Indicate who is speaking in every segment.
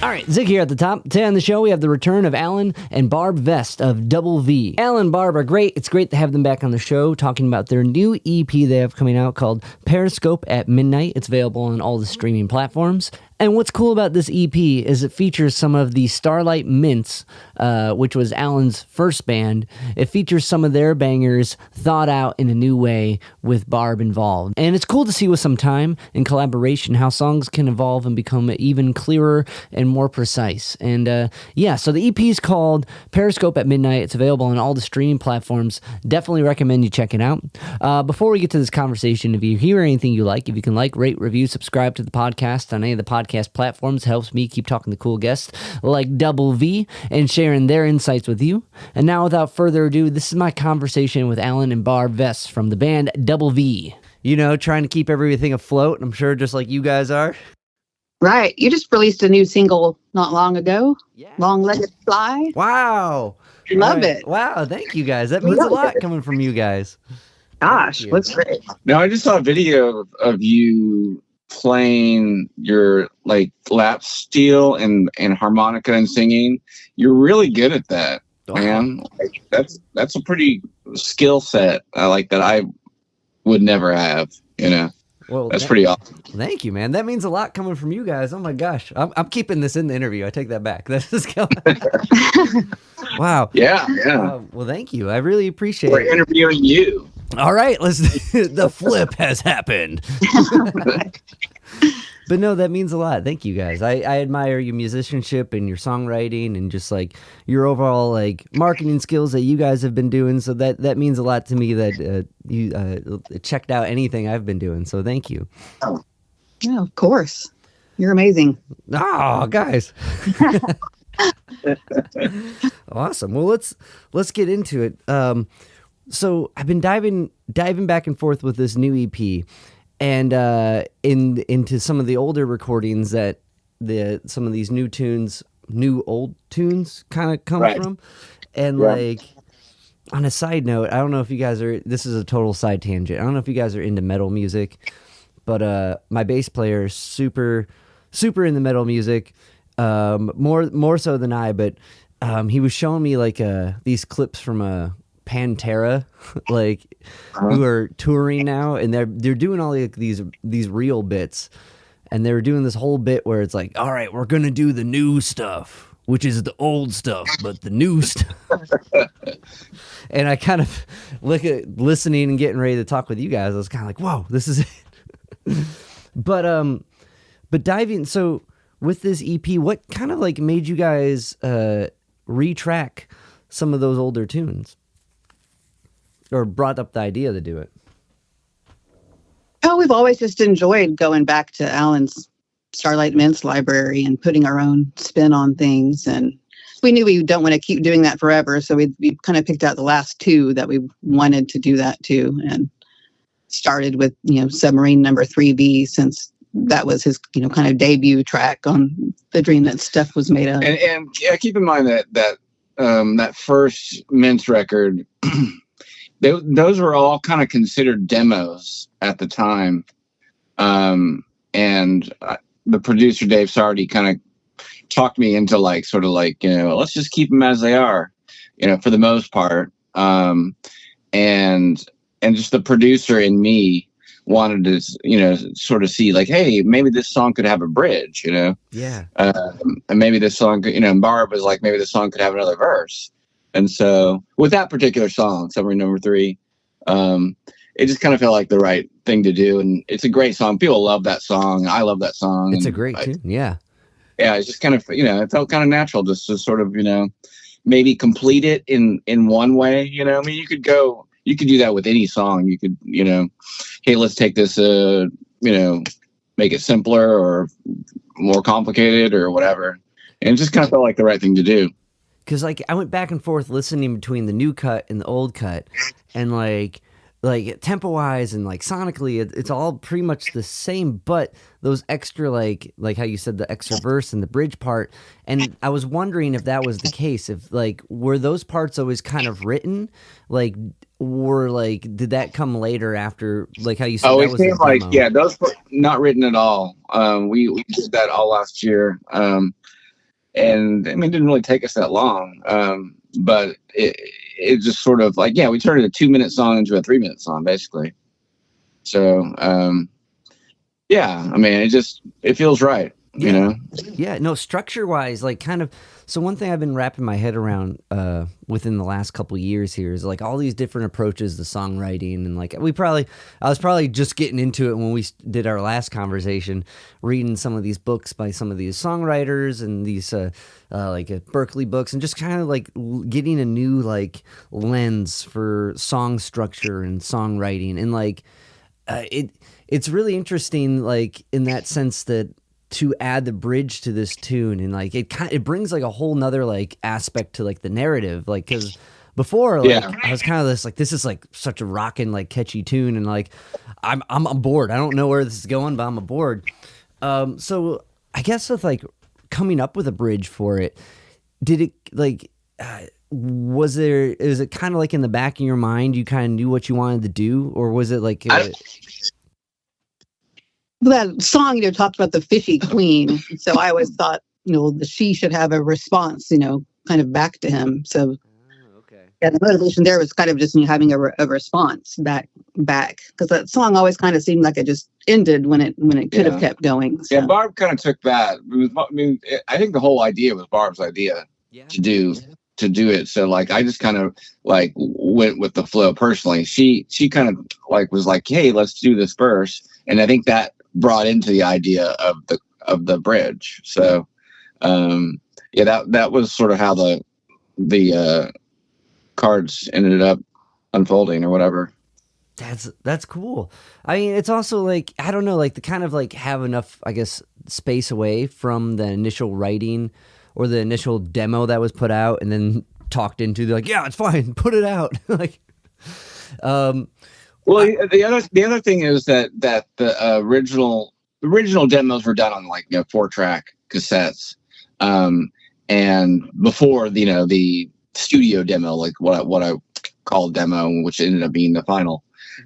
Speaker 1: All right, Zig here at the top. Today on the show, we have the return of Allan and Barb Vest of Double V. Allan and Barb are great. It's great to have them back on the show talking about their new EP they have coming out called Periscope at Midnight. It's available on all the streaming platforms. And what's cool about this EP is it features some of the Starlight Mints, which was Allan's first band. It features some of their bangers thought out in a new way with Barb involved. And it's cool to see with some time and collaboration how songs can evolve and become even clearer and more precise. And so the EP is called Periscope at Midnight. It's available on all the streaming platforms. Definitely recommend you check it out. Before we get to this conversation, if you hear anything you like, if you can like, rate, review, subscribe to the podcast on any of the podcast platforms, helps me keep talking to cool guests like Double V and sharing their insights with you. And now, without further ado, this is my conversation with Allan and Barb Vest from the band Double V. You know, trying to keep everything afloat, I'm sure, just like you guys are.
Speaker 2: Right. You just released a new single not long ago. Yeah. Long Let It Fly.
Speaker 1: Wow.
Speaker 2: Love it.
Speaker 1: Wow. Thank you, guys. That means a lot coming from you guys.
Speaker 2: Gosh, what's great.
Speaker 3: No, I just saw a video of you playing your like lap steel and harmonica and singing. You're really good at that, man. Like, that's a pretty skill set. I like that. I would never have, you know. Well, that's pretty awesome.
Speaker 1: Thank you, man. That means a lot coming from you guys. Oh my gosh, I'm keeping this in the interview. I take that back. That's just wow.
Speaker 3: Yeah.
Speaker 1: Well, thank you. I really appreciate it.
Speaker 3: We're interviewing you.
Speaker 1: All right, the flip has happened. But no, that means a lot. Thank you guys. I admire your musicianship and your songwriting and just like your overall like marketing skills that you guys have been doing. So that means a lot to me that you checked out anything I've been doing. So thank you.
Speaker 2: Oh, yeah, of course. You're amazing.
Speaker 1: Oh, guys. Awesome. Well, let's get into it. So I've been diving back and forth with this new EP. And into some of the older recordings that some of these new old tunes kind of come from. And like on a side note, I don't know if you guys are, this is a total side tangent. I don't know if you guys are into metal music, but my bass player is super into metal music, more so than I, but he was showing me like these clips from Pantera, like who are touring now, and they're doing all like these real bits, and they were doing this whole bit where it's like, all right, we're gonna do the new stuff, which is the old stuff, but the new stuff. And I kind of listening and getting ready to talk with you guys, I was kind of like, whoa, this is it. But diving, so with this EP, what kind of like made you guys retrack some of those older tunes? Or brought up the idea to do it?
Speaker 2: Oh, we've always just enjoyed going back to Allan's Starlight Mints library and putting our own spin on things. And we knew we don't want to keep doing that forever. So we kind of picked out the last two that we wanted to do that to, and started with, Submarine Number 3B, since that was his, kind of debut track on The Dream That Stuff Was Made Of.
Speaker 3: And yeah, keep in mind that first Mints record, those were all kind of considered demos at the time. And the producer, Dave Sardy, kind of talked me into let's just keep them as they are, for the most part. And just the producer in me wanted to, sort of see like, hey, maybe this song could have a bridge,
Speaker 1: Yeah.
Speaker 3: And maybe this song could, and Barb was like, maybe this song could have another verse. And so with that particular song, Submarine Number 3, it just kind of felt like the right thing to do. And it's a great song. People love that song. I love that song.
Speaker 1: It's a great tune. Yeah.
Speaker 3: Yeah. It's just kind of, it felt kind of natural just to sort of, maybe complete it in one way, I mean, you could do that with any song. You could, hey, let's take this, make it simpler or more complicated or whatever. And it just kind of felt like the right thing to do.
Speaker 1: Because like I went back and forth listening between the new cut and the old cut, and like tempo wise and like sonically, it's all pretty much the same. But those extra like how you said, the extra verse and the bridge part, and I was wondering if that was the case. If like were those parts always kind of written, did that come later after, like how you said?
Speaker 3: Oh,
Speaker 1: that
Speaker 3: it came like those were not written at all. We did that all last year. And I mean, it didn't really take us that long. But it just sort of like, we turned a 2-minute song into a 3-minute song, basically. So, I mean, it feels right, you know?
Speaker 1: Yeah, no, structure wise, like kind of, so one thing I've been wrapping my head around within the last couple of years here is like all these different approaches to songwriting. And like I was probably just getting into it when we did our last conversation, reading some of these books by some of these songwriters and these Berkeley books, and just kind of like getting a new like lens for song structure and songwriting. And like it's really interesting, like in that sense that to add the bridge to this tune, and like it brings like a whole nother like aspect to like the narrative, like because before like I was kind of this is like such a rockin' like catchy tune, and like I'm bored. I don't know where this is going, but I'm aboard. So I guess with like coming up with a bridge for it, did it like is it kind of like in the back of your mind you kind of knew what you wanted to do, or was it like
Speaker 2: that song, talked about the fishy queen. So I always thought, she should have a response, kind of back to him. So the motivation there was kind of just having a response back. Because that song always kind of seemed like it just ended when it could have kept going. So.
Speaker 3: Yeah, Barb kind of took that. I think the whole idea was Barb's idea to do it. So like I just kind of like went with the flow personally. She kind of like was like, hey, let's do this verse, and I think that brought into the idea of the bridge. So that was sort of how the cards ended up unfolding or whatever.
Speaker 1: That's cool. I mean, it's also like, I don't know, like to kind of like have enough, I guess, space away from the initial writing or the initial demo that was put out and then talked into like, yeah, it's fine, put it out. Like,
Speaker 3: well, the other thing is that the original demos were done on like 4-track cassettes, and before the studio demo, like what I call demo, which ended up being the final.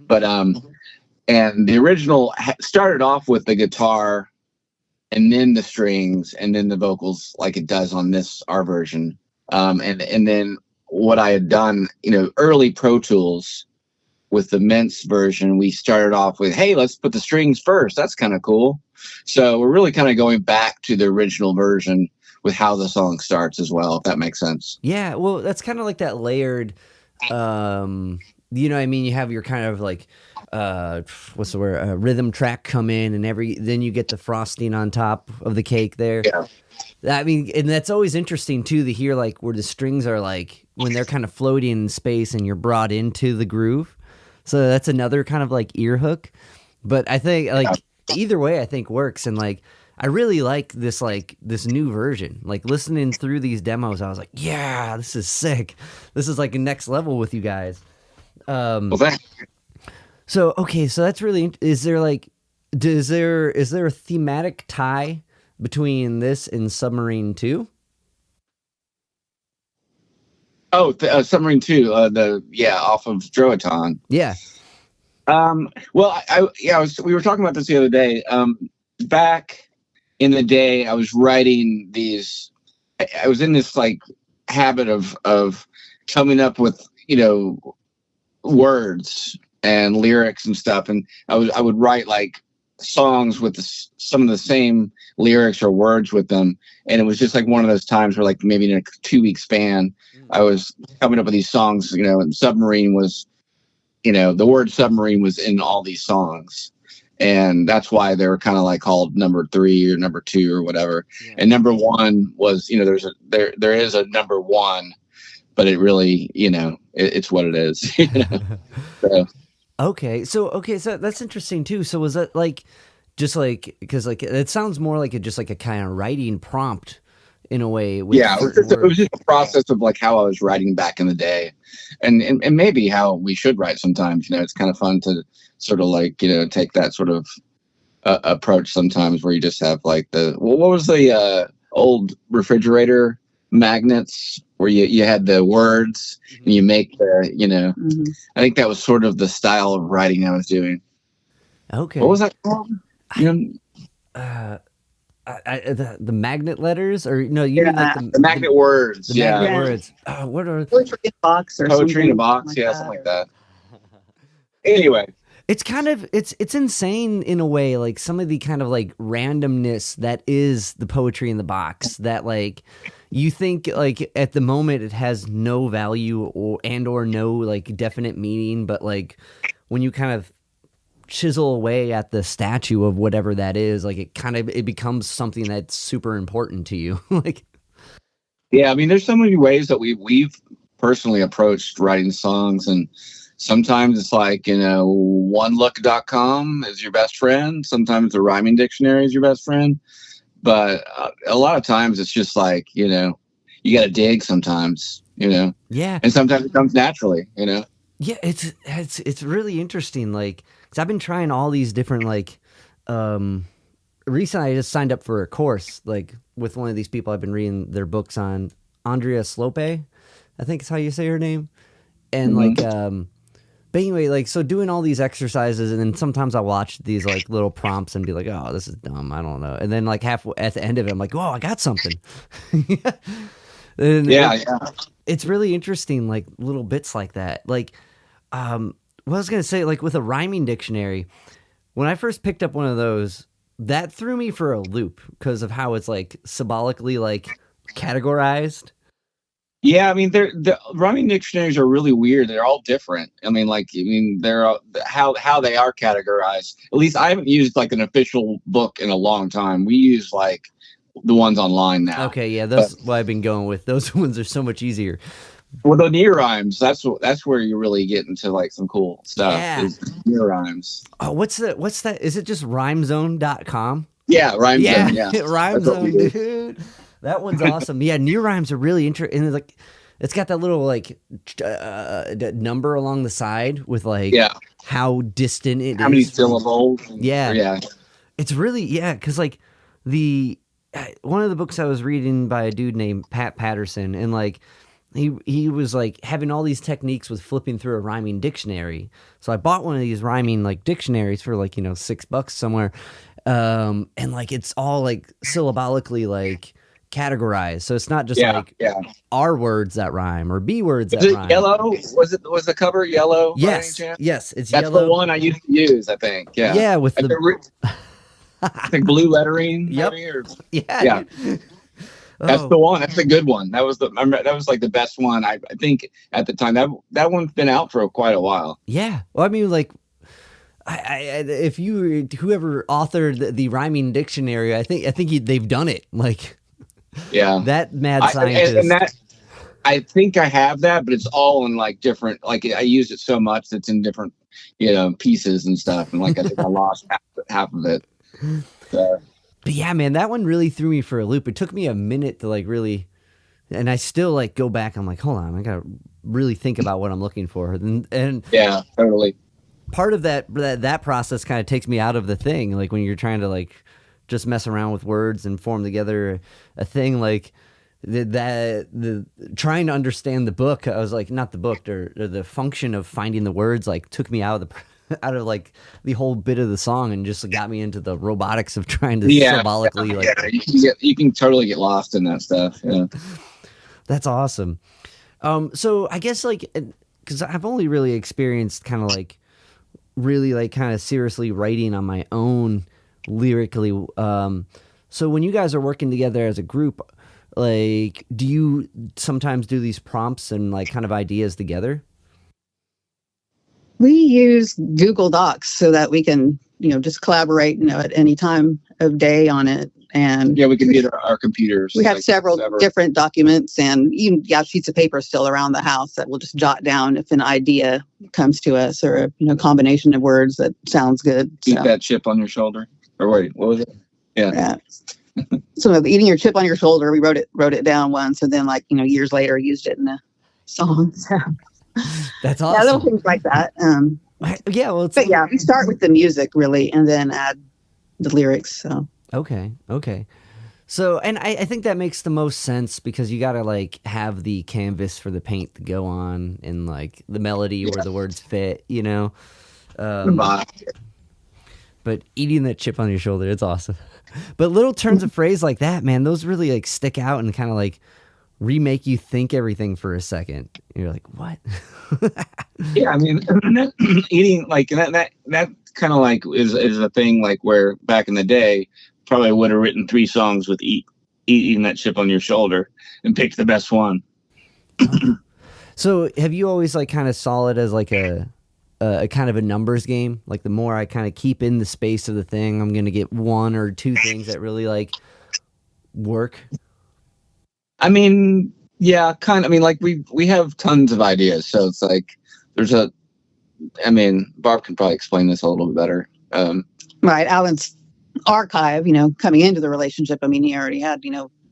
Speaker 3: But and the original started off with the guitar, and then the strings, and then the vocals, like it does on our version. And then what I had done, early Pro Tools. With the Mints version, we started off with, hey, let's put the strings first. That's kind of cool. So we're really kind of going back to the original version with how the song starts as well, if that makes sense.
Speaker 1: Yeah, well, that's kind of like that layered, you know what I mean? You have your kind of like, what's the word, rhythm track come in, and then you get the frosting on top of the cake there.
Speaker 3: Yeah.
Speaker 1: I mean, and that's always interesting too, to hear like where the strings are like, when they're kind of floating in space and you're brought into the groove. So that's another kind of like ear hook. But I think like either way I think works. And like I really like this new version. Like listening through these demos, I was like, yeah, this is sick. This is like a next level with you guys.
Speaker 3: Well, thanks.
Speaker 1: So okay, so that's really is there a thematic tie between this and Submarine 2?
Speaker 3: Oh, Submarine 2, off of Drowaton.
Speaker 1: Yeah.
Speaker 3: Well, we were talking about this the other day. Back in the day, I was writing these. I was in this like habit of coming up with words and lyrics and stuff, and I would write like songs with some of the same lyrics or words with them, and it was just like one of those times where like maybe in a 2-week span I was coming up with these songs, and Submarine was, the word submarine was in all these songs, and that's why they were kind of like called number 3 or number 2 or whatever. Yeah. And number 1 was, there is a number 1, but it really, it's what it is. So.
Speaker 1: Okay, so that's interesting too. So was that like, just like, because like it sounds more like just like a kind of writing prompt in a way. With
Speaker 3: it was just a process of like how I was writing back in the day, and maybe how we should write sometimes. It's kind of fun to sort of like take that sort of approach sometimes, where you just have like what was the old refrigerator magnets where you had the words and you make the I think that was sort of the style of writing I was doing.
Speaker 1: Okay.
Speaker 3: What was that called?
Speaker 1: the magnet letters, or no, you mean like
Speaker 3: the magnet words.
Speaker 1: The magnet words. What are
Speaker 2: poetry in a box or
Speaker 3: poetry in a
Speaker 2: something
Speaker 3: box?
Speaker 2: like
Speaker 3: Yeah,
Speaker 2: that.
Speaker 3: something like that. Anyway,
Speaker 1: it's kind of it's insane in a way, like some of the kind of like randomness that is the poetry in the box, that like you think like at the moment it has no value or no like definite meaning, but like when you kind of chisel away at the statue of whatever that is, like it becomes something that's super important to you. Like,
Speaker 3: yeah, I mean, there's so many ways that we've personally approached writing songs, and sometimes it's like, onelook.com is your best friend. Sometimes the rhyming dictionary is your best friend. But a lot of times it's just like, you got to dig sometimes,
Speaker 1: yeah.
Speaker 3: And sometimes it comes naturally,
Speaker 1: Yeah, it's really interesting. Like, cause I've been trying all these different, like, recently I just signed up for a course, like with one of these people I've been reading their books on, Andrea Slope, I think is how you say her name. And like, but anyway, like, so doing all these exercises, and then sometimes I watch these like little prompts and be like, oh, this is dumb, I don't know. And then like halfway at the end of it, I'm like, whoa, I got something. It's really interesting, like little bits like that. Like, what I was gonna say, like with a rhyming dictionary, when I first picked up one of those, that threw me for a loop because of how it's like symbolically like categorized.
Speaker 3: Yeah, I mean, the rhyming dictionaries are really weird. They're all different. They're how they are categorized. At least I haven't used like an official book in a long time. We use like the ones online now.
Speaker 1: Okay, yeah, that's what I've been going with. Those ones are so much easier.
Speaker 3: Well, the near rhymes, that's where you really get into like some cool stuff.
Speaker 1: Yeah.
Speaker 3: Is near rhymes.
Speaker 1: Oh, what's that? Is it just rhymezone.com?
Speaker 3: Yeah, rhymezone. Yeah,
Speaker 1: Rhymezone, dude. That one's awesome. Yeah, near rhymes are really interesting. And like, it's got that little like number along the side with like how distant it is.
Speaker 3: How many syllables?
Speaker 1: Yeah. It's really, because like one of the books I was reading by a dude named Pat Patterson, and like he was like having all these techniques with flipping through a rhyming dictionary. So I bought one of these rhyming like dictionaries for like, $6 somewhere. And like it's all like syllabolically like categorized, so it's not just like R words that rhyme or B words that rhyme.
Speaker 3: Yellow? Was the cover yellow?
Speaker 1: Yes, it's
Speaker 3: that's
Speaker 1: yellow.
Speaker 3: the one I used to use, I think. Yeah,
Speaker 1: with
Speaker 3: I think blue lettering.
Speaker 1: Yep.
Speaker 3: Maybe, or,
Speaker 1: yeah.
Speaker 3: That's the one. That's a good one. That was like the best one. I think at the time that one's been out for quite a while.
Speaker 1: Yeah. Well, I mean, like, if whoever authored the rhyming dictionary, I think they've done it. Like, that mad scientist.
Speaker 3: And that, I think I have that, but it's all in like different. Like I used it so much that's in different, pieces and stuff. And like I think I lost half of it. So.
Speaker 1: But yeah, man, that one really threw me for a loop. It took me a minute to like really, and I still like go back. I'm like, hold on, I gotta really think about what I'm looking for. And
Speaker 3: yeah, totally.
Speaker 1: Part of that process kind of takes me out of the thing. Like when you're trying to like just mess around with words and form together a thing, like the trying to understand the book. I was like, not the book, or the function of finding the words, like took me out of like the whole bit of the song and just got me into the robotics of trying to symbolically
Speaker 3: you can totally get lost in that stuff. Yeah,
Speaker 1: that's awesome. So I guess like, because I've only really experienced kind of like really like kind of seriously writing on my own lyrically. So when you guys are working together as a group, like, do you sometimes do these prompts and like kind of ideas together?
Speaker 2: We use Google Docs so that we can, just collaborate, at any time of day on it. And
Speaker 3: we can get our computers.
Speaker 2: We have several different documents, and even sheets of paper still around the house that we'll just jot down if an idea comes to us, or a combination of words that sounds good.
Speaker 3: Eat that chip on your shoulder, or wait, what was it? Yeah.
Speaker 2: So eating your chip on your shoulder, we wrote it down once, and then years later used it in a song. So.
Speaker 1: That's awesome.
Speaker 2: Yeah, little things like that. We start with the music really, and then add the lyrics. So
Speaker 1: okay. So, and I think that makes the most sense, because you got to like have the canvas for the paint to go on, and like the melody where the words fit, But but eating that chip on your shoulder, it's awesome. But little turns of phrase like that, man, those really like stick out and kind of like remake you think everything for a second. You're like, what?
Speaker 3: Yeah, I mean, eating like that kind of like is a thing like where back in the day probably would have written 3 songs with eating that chip on your shoulder and picked the best one.
Speaker 1: So have you always like kind of saw it as like a kind of a numbers game? Like the more I kind of keep in the space of the thing, I'm going to get 1 or 2 things that really like work.
Speaker 3: I mean, yeah, kind of. I mean, like we have tons of ideas, so it's like I mean, Barb can probably explain this a little bit better.
Speaker 2: Right, Allan's archive, coming into the relationship. I mean, he already had,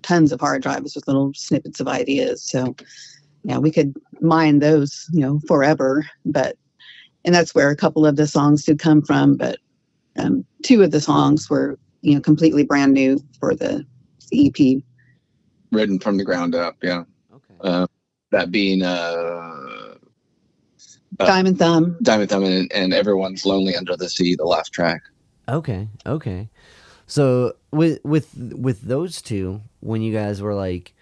Speaker 2: tons of hard drives with little snippets of ideas. So, yeah, we could mine those, forever. And that's where a couple of the songs did come from. But 2 of the songs were, completely brand new for the EP.
Speaker 3: Written from the ground up, yeah. Okay. That being
Speaker 2: Diamond Thumb
Speaker 3: and Everyone's Lonely Under the Sea, the last track.
Speaker 1: Okay. So with those 2, when you guys were like,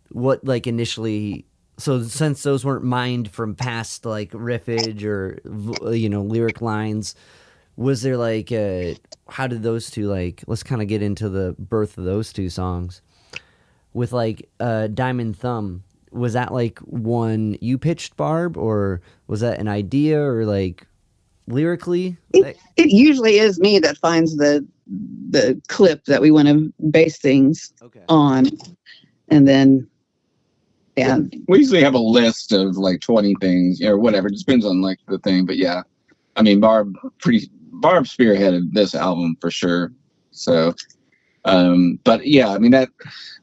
Speaker 1: what like initially? So since those weren't mined from past like riffage or lyric lines, was there like how did those 2 like? Let's kind of get into the birth of those 2 songs. With like Diamond Thumb, was that like one you pitched, Barb, or was that an idea, or like lyrically?
Speaker 2: It usually is me that finds the clip that we want to base things on, and then
Speaker 3: we usually have a list of like 20 things or whatever. It just depends on like the thing, but yeah, I mean Barb spearheaded this album for sure. So. But yeah, I mean that,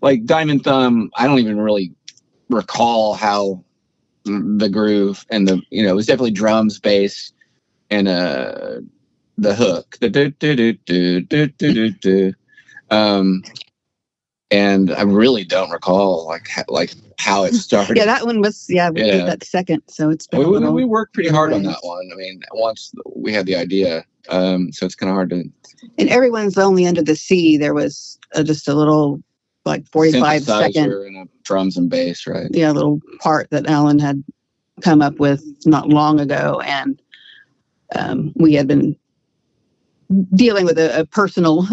Speaker 3: like Diamond Thumb, I don't even really recall how the groove and it was definitely drums, bass, and the hook, the do do do do do do do. And I really don't recall like how it started.
Speaker 2: Yeah, that one was we did that second, so it's been
Speaker 3: we worked pretty hard on that one. I mean, once we had the idea, so it's kind of hard to.
Speaker 2: And Everyone's Lonely Under the Sea, there was just a little, like 45-second.
Speaker 3: And drums and bass, right?
Speaker 2: Yeah, a little part that Allan had come up with not long ago. And we had been dealing with a personal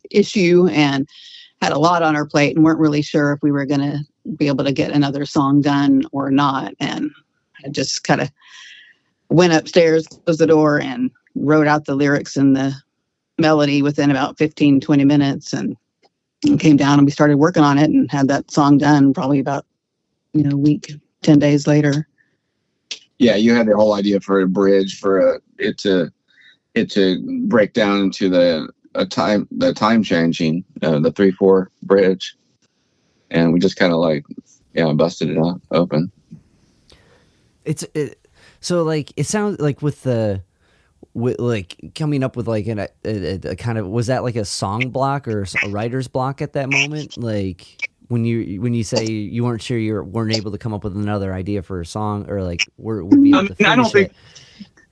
Speaker 2: issue and had a lot on our plate and weren't really sure if we were going to be able to get another song done or not. And I just kind of went upstairs, closed the door, and wrote out the lyrics and the melody within about 15-20 minutes and came down and we started working on it and had that song done probably about a week, 10 days later.
Speaker 1: Yeah, you had the whole idea for a bridge for it to break down into the time changing, the 3/4 bridge, and we just kind of busted it open. So like it sounds like with coming up with like a kind of, was that like a song block or a writer's block at that moment? Like when you say you weren't sure you weren't able to come up with another idea for a song, or like would be able to finish
Speaker 3: I don't think.
Speaker 1: it?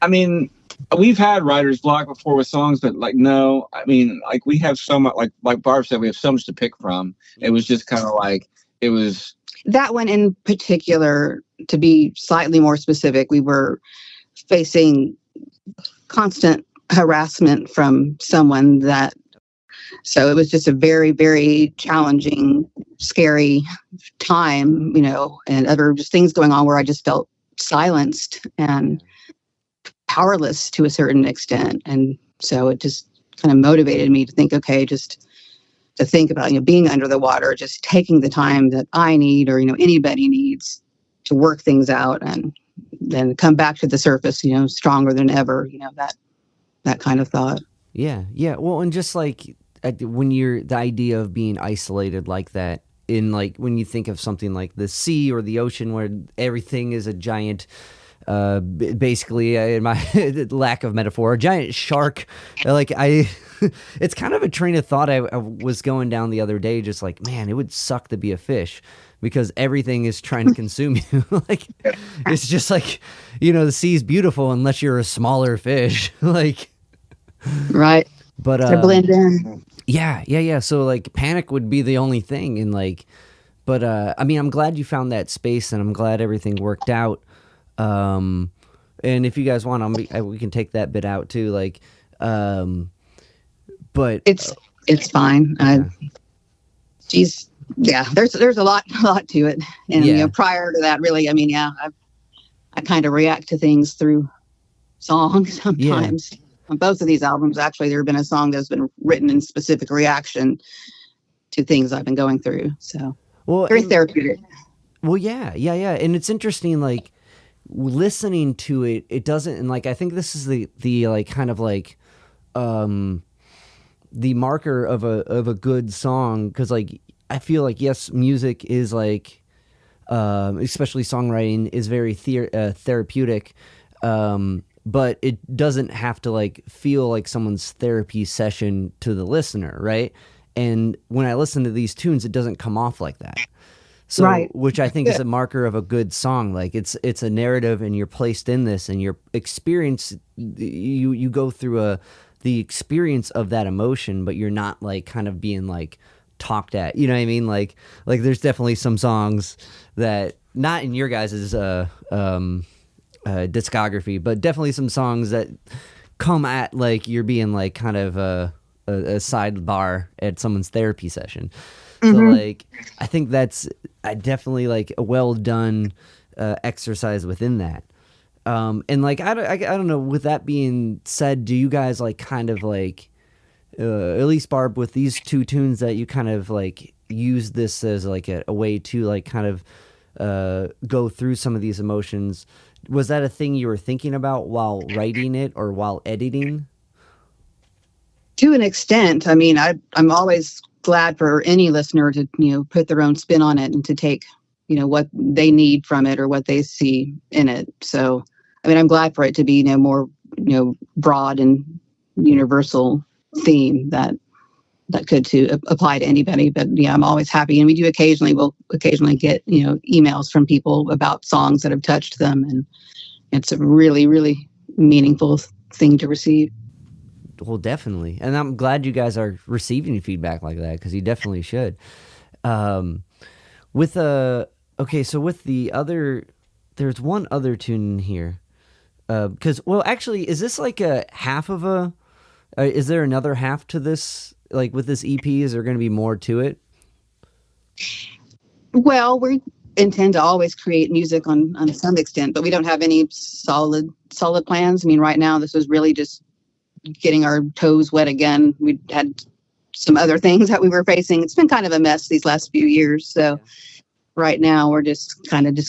Speaker 3: I mean, we've had writer's block before with songs, but no. I mean, like we have so much. Like Barb said, we have so much to pick from. It was just kind of like it was.
Speaker 2: That one in particular, to be slightly more specific, we were facing constant harassment from someone so it was just a very, very challenging, scary time, and other just things going on where I just felt silenced and powerless to a certain extent. And so it just kind of motivated me to think, okay, just to think about, being under the water, just taking the time that I need or, anybody needs to work things out and then come back to the surface, stronger than ever, that kind of thought.
Speaker 1: Yeah. Well, and just like when the idea of being isolated like that, in like when you think of something like the sea or the ocean where everything is a giant, basically, in my lack of metaphor, a giant shark. It's kind of a train of thought I was going down the other day, just like, man, it would suck to be a fish because everything is trying to consume you. Like, it's just like, the sea's beautiful unless you're a smaller fish. Like,
Speaker 2: right.
Speaker 1: But
Speaker 2: To blend in.
Speaker 1: yeah. So like Panic would be the only thing, and like, but I mean, I'm glad you found that space, and I'm glad everything worked out. And if you guys want, we can take that bit out too. Like, but
Speaker 2: it's fine. There's a lot to it, and prior to that, really, I mean, I kind of react to things through song sometimes. Yeah. On both of these albums, actually, there have been a song that's been written in specific reaction to things I've been going through. So, very therapeutic.
Speaker 1: Well, yeah, and it's interesting, like listening to it. It doesn't, and like I think this is the like kind of like the marker of a good song, because like I feel like yes, music is like especially songwriting is very therapeutic, but it doesn't have to like feel like someone's therapy session to the listener, right? And when I listen to these tunes, it doesn't come off like that. So, right. Which I think is a marker of a good song. Like it's a narrative, and you're placed in this, and your experience, you go through the experience of that emotion, but you're not like kind of being like talked at. You know what I mean? Like there's definitely some songs that not in your guys' discography, but definitely some songs that come at like you're being like kind of a sidebar at someone's therapy session. So like I think that's definitely like a well done exercise within that. And like I don't know. With that being said, do you guys like kind of like at least Barb with these two tunes that you kind of like use this as like a way to like kind of go through some of these emotions? Was that a thing you were thinking about while writing it or while editing?
Speaker 2: To an extent. I mean, I'm always glad for any listener to, put their own spin on it and to take, what they need from it or what they see in it. So, I mean, I'm glad for it to be, more, broad and universal theme that could to apply to anybody. But yeah, I'm always happy. And we'll occasionally get, emails from people about songs that have touched them. And it's a really, really meaningful thing to receive.
Speaker 1: Well, definitely. And I'm glad you guys are receiving feedback like that, because you definitely should. So with the other, there's one other tune in here. Because, well, actually, is this like a half of is there another half to this? Like with this EP, is there going to be more to it?
Speaker 2: Well, we intend to always create music on some extent, but we don't have any solid plans. I mean, right now, this was really just getting our toes wet again. We had some other things that we were facing. It's been kind of a mess these last few years. So right now we're just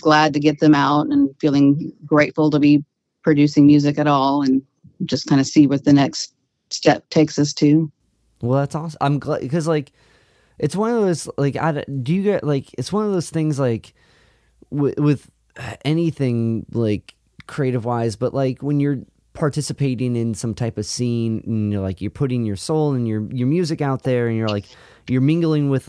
Speaker 2: glad to get them out and feeling grateful to be producing music at all, and just kind of see what the next step takes us to.
Speaker 1: Well, that's awesome. I'm glad, because like it's one of those like do you get like it's one of those things like with anything like creative wise, but like when you're participating in some type of scene and you're putting your soul and your music out there, and you're mingling with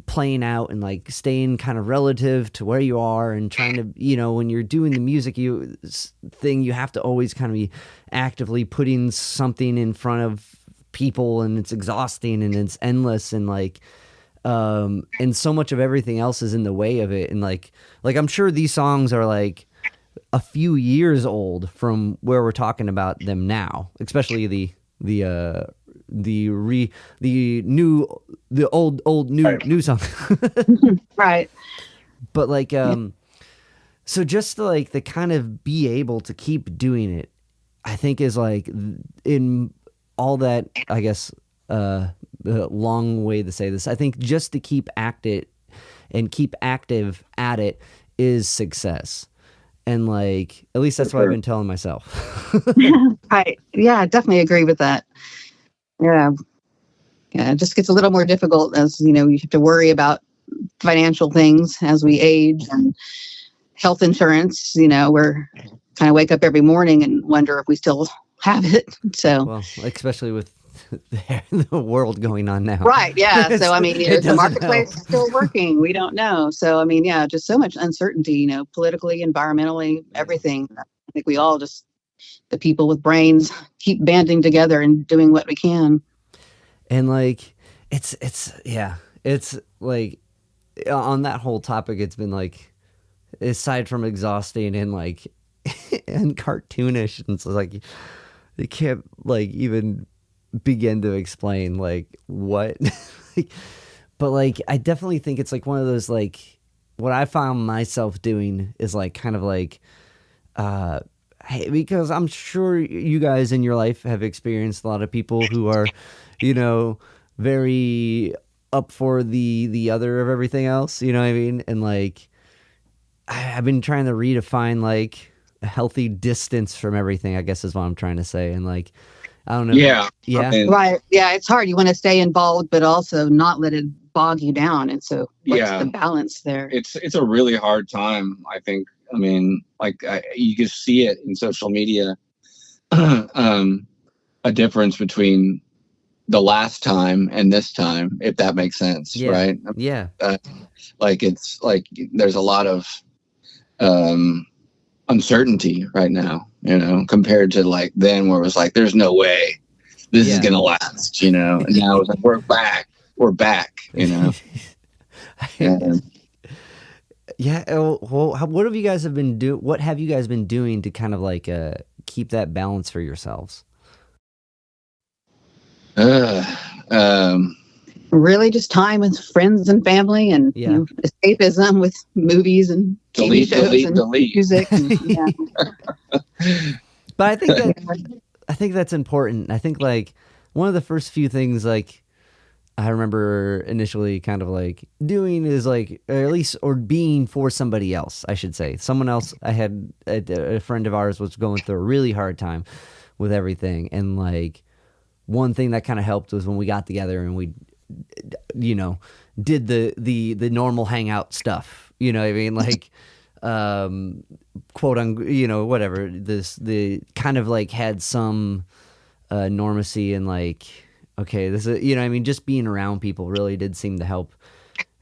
Speaker 1: playing out and like staying kind of relative to where you are, and trying to, when you're doing the music you have to always kind of be actively putting something in front of people, and it's exhausting and it's endless, and and so much of everything else is in the way of it. And like I'm sure these songs are like a few years old from where we're talking about them now, especially the new song.
Speaker 2: Right.
Speaker 1: But like so just to like the kind of be able to keep doing it, I think is like in all that, I guess long way to say this, I think just to keep active at it is success. And like, at least that's what I've been telling myself.
Speaker 2: Right. Yeah, I definitely agree with that. Yeah. Yeah. It just gets a little more difficult as, you have to worry about financial things as we age, and health insurance, we're kind of wake up every morning and wonder if we still have it. So,
Speaker 1: well, especially with the world going on now.
Speaker 2: Right. Yeah. So, I mean, the marketplace is still working. We don't know. So, I mean, yeah, just so much uncertainty, politically, environmentally, everything. I think we all just the people with brains keep banding together and doing what we can.
Speaker 1: And like, it's like, on that whole topic, it's been like, aside from exhausting and like, and cartoonish, and so like, you can't like even begin to explain like what, like, but like, I definitely think it's like one of those, like, what I found myself doing is like, kind of like, hey, because I'm sure you guys in your life have experienced a lot of people who are, you know, very up for the other of everything else, you know what I mean? And like, I've been trying to redefine like a healthy distance from everything, I guess is what I'm trying to say. And like, I don't know.
Speaker 3: Yeah.
Speaker 2: Right. Yeah. It's hard. You want to stay involved, but also not let it bog you down. And so what's the balance there?
Speaker 3: It's a really hard time, I think. I mean, like, you can see it in social media, a difference between the last time and this time, if that makes sense, right?
Speaker 1: Yeah.
Speaker 3: Like, it's like there's a lot of uncertainty right now, you know, compared to like then, where it was like, there's no way this is gonna last, you know. And now it's like, we're back, you know.
Speaker 1: Yeah. Well, what have you guys been doing to kind of like keep that balance for yourselves?
Speaker 2: Really just time with friends and family, and you know, escapism with movies and TV shows and music. And,
Speaker 1: But I think that's important. I think like one of the first few things like I remember initially kind of like doing is like, or at least, or being for somebody else, I should say. Someone else, I had a friend of ours was going through a really hard time with everything. And like one thing that kind of helped was when we got together and we, you know, did the normal hangout stuff, you know what I mean? Like, quote unquote, you know, whatever, the kind of like had some normacy and like, okay, this is, you know what I mean, just being around people really did seem to help.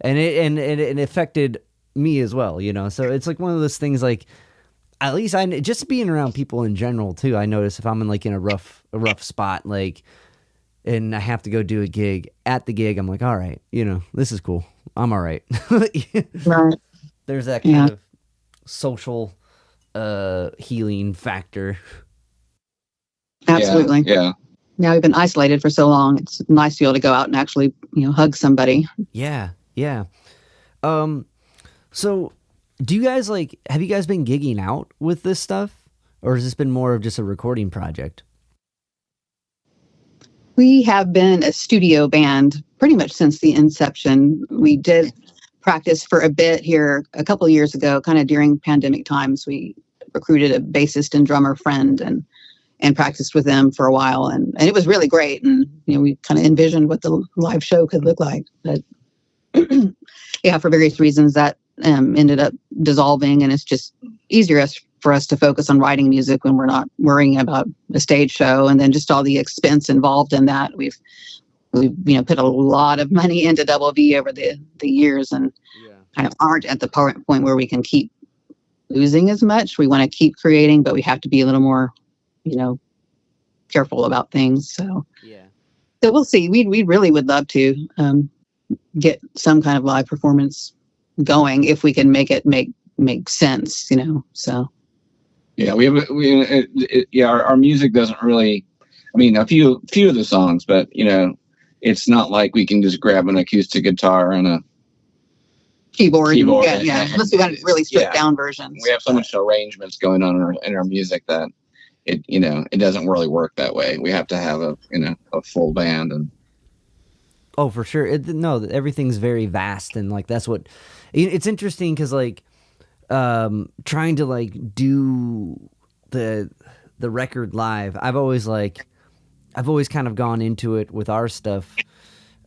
Speaker 1: And it affected me as well, you know? So it's like one of those things, like, at least just being around people in general too, I notice if I'm in like in a rough spot, like, and I have to go do a gig, at the gig, I'm like, all right, you know, this is cool. I'm all right.
Speaker 2: Right.
Speaker 1: There's that kind of social healing factor.
Speaker 2: Absolutely.
Speaker 3: Yeah.
Speaker 2: Now we've been isolated for so long. It's nice to be able to go out and actually, you know, hug somebody.
Speaker 1: Yeah. Yeah. So do you guys have you guys been gigging out with this stuff, or has this been more of just a recording project?
Speaker 2: We have been a studio band pretty much since the inception. We did practice for a bit here a couple of years ago, kind of during pandemic times. We recruited a bassist and drummer friend and practiced with them for a while. And it was really great. And, you know, we kind of envisioned what the live show could look like. But yeah, for various reasons that ended up dissolving. And it's just easier for us to focus on writing music when we're not worrying about a stage show. And then just all the expense involved in that. We've you know, put a lot of money into Double V over the years, and kind of aren't at the point where we can keep losing as much. We want to keep creating, but we have to be a little more, you know, careful about things. So we'll see. We really would love to get some kind of live performance going if we can make it make sense, you know. So our music doesn't really, I mean, a few of the songs, but you know, it's not like we can just grab an acoustic guitar and a keyboard. Unless we got a really stripped down versions.
Speaker 3: We have so much arrangements going on in our music that it doesn't really work that way. We have to have a full band. And
Speaker 1: oh, for sure. Everything's very vast, and like that's what it's interesting because like trying to like do the record live. I've always kind of gone into it with our stuff,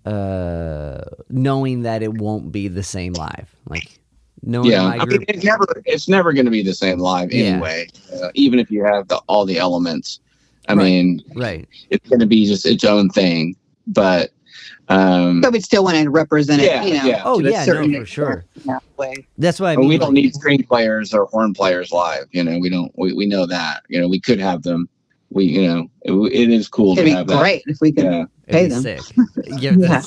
Speaker 1: knowing that it won't be the same live. Like, knowing my group,
Speaker 3: it's never going to be the same live anyway. Even if you have all the elements, I mean,
Speaker 1: right,
Speaker 3: it's going to be just its own thing. But
Speaker 2: But we'd still want to represent it, you know.
Speaker 3: Yeah.
Speaker 1: Oh,
Speaker 2: to a
Speaker 1: yeah,
Speaker 2: certain
Speaker 1: no, for sure.
Speaker 2: way.
Speaker 1: That's why I
Speaker 3: But
Speaker 1: mean,
Speaker 3: we don't need string players or horn players live. You know, we know that. You know, we could have them. It is cool
Speaker 2: It'd
Speaker 3: to
Speaker 2: be
Speaker 3: have that.
Speaker 2: great if we could
Speaker 3: Yeah.
Speaker 2: pay
Speaker 1: It'd be
Speaker 2: them.
Speaker 1: sick. Yeah,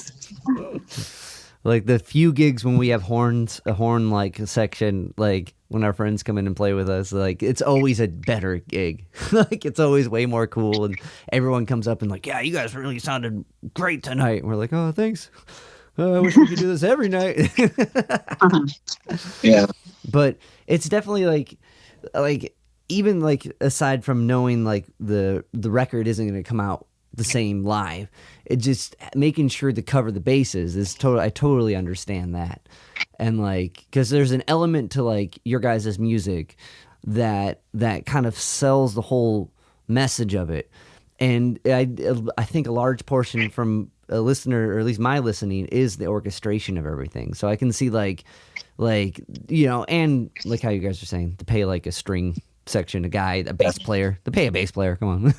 Speaker 1: like the few gigs when we have a horn like section, like when our friends come in and play with us, like it's always a better gig. Like it's always way more cool, and everyone comes up and like, yeah, you guys really sounded great tonight. And we're like, oh, thanks. I wish we could do this every night.
Speaker 3: Yeah.
Speaker 1: But it's definitely like even like aside from knowing like the record isn't going to come out the same live, it just making sure to cover the bases is I totally understand that. And like, because there's an element to like your guys' music that kind of sells the whole message of it. And I think a large portion from a listener, or at least my listening, is the orchestration of everything. So I can see like you know, and like how you guys are saying, to pay like a string section, a bass player, to pay a bass player, come on.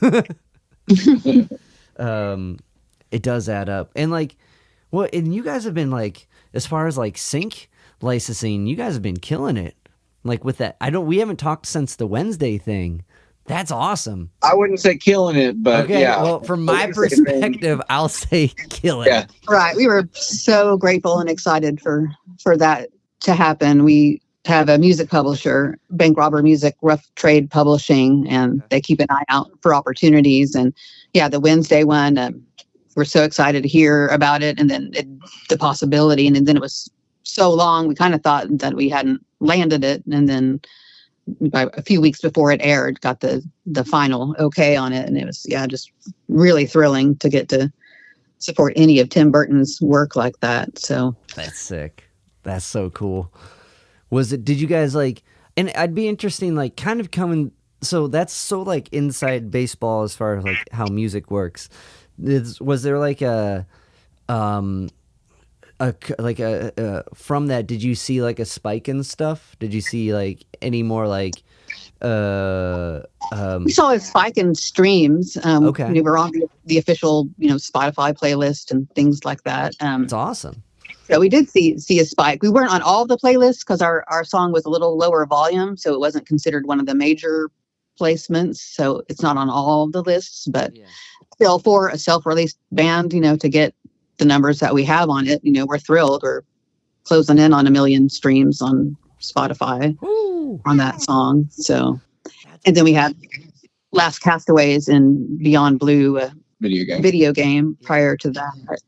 Speaker 1: It does add up. And like, well, and you guys have been like, as far as like sync licensing, you guys have been killing it. Like with that, we haven't talked since the Wednesday thing. That's awesome.
Speaker 3: I wouldn't say killing it, but
Speaker 1: okay,
Speaker 3: yeah.
Speaker 1: well, from my perspective, I'll say killing it.
Speaker 2: Right. We were so grateful and excited for that to happen. We have a music publisher, Bank Robber Music, Rough Trade Publishing, and they keep an eye out for opportunities. And yeah, the Wednesday one, we're so excited to hear about it, and then the possibility. And then it was so long, we kind of thought that we hadn't landed it. And then by a few weeks before it aired, got the final okay on it. And it was, just really thrilling to get to support any of Tim Burton's work like that. So
Speaker 1: that's sick. That's so cool. Did you guys like, and I'd be interesting, like kind of coming, so that's so like inside baseball as far as like how music works. Was there like from that, did you see like a spike in stuff? Did you see like any more like
Speaker 2: we saw a spike in streams.
Speaker 1: Okay.
Speaker 2: We were on the official, Spotify playlist and things like that.
Speaker 1: It's awesome.
Speaker 2: So we did see a spike. We weren't on all of the playlists because our song was a little lower volume, so it wasn't considered one of the major placements. So it's not on all of the lists, but still, for a self-released band, to get the numbers that we have on it, we're thrilled. We're closing in on 1 million streams on Spotify on that song. So, and then we had Last Castaways and Beyond Blue video game prior to that.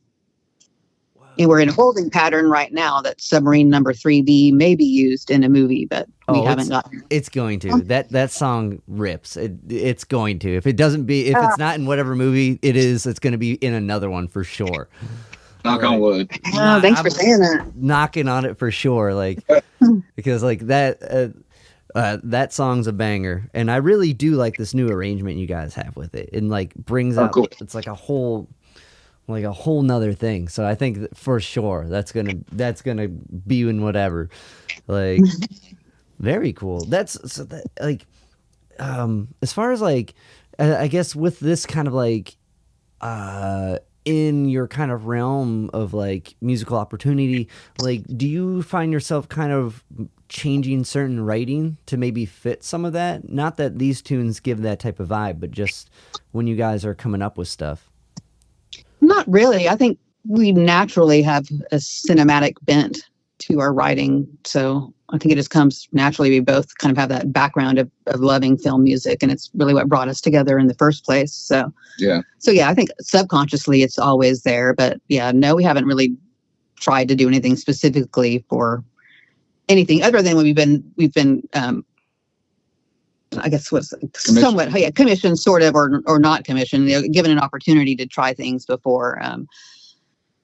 Speaker 2: And we're in a holding pattern right now that Submarine Number 3B may be used in a movie, but we haven't gotten it.
Speaker 1: It's going to. That song rips. It's going to. If it's not in whatever movie it is, it's going to be in another one for sure.
Speaker 3: Knock on wood.
Speaker 2: Thanks for saying that.
Speaker 1: Knocking on it for sure, like because like that song's a banger, and I really do like this new arrangement you guys have with it, and like brings out. Cool. It's like a whole nother thing. So I think for sure that's gonna be in whatever. Like very cool. As far as like I guess with this kind of like in your kind of realm of like musical opportunity, like do you find yourself kind of changing certain writing to maybe fit some of that? Not that these tunes give that type of vibe, but just when you guys are coming up with stuff.
Speaker 2: Not really. I think we naturally have a cinematic bent to our writing. So I think it just comes naturally. We both kind of have that background of loving film music, and it's really what brought us together in the first place. So I think subconsciously it's always there. But no, we haven't really tried to do anything specifically for anything other than we've been I guess what's somewhat commissioned, sort of, or not commissioned, given an opportunity to try things before.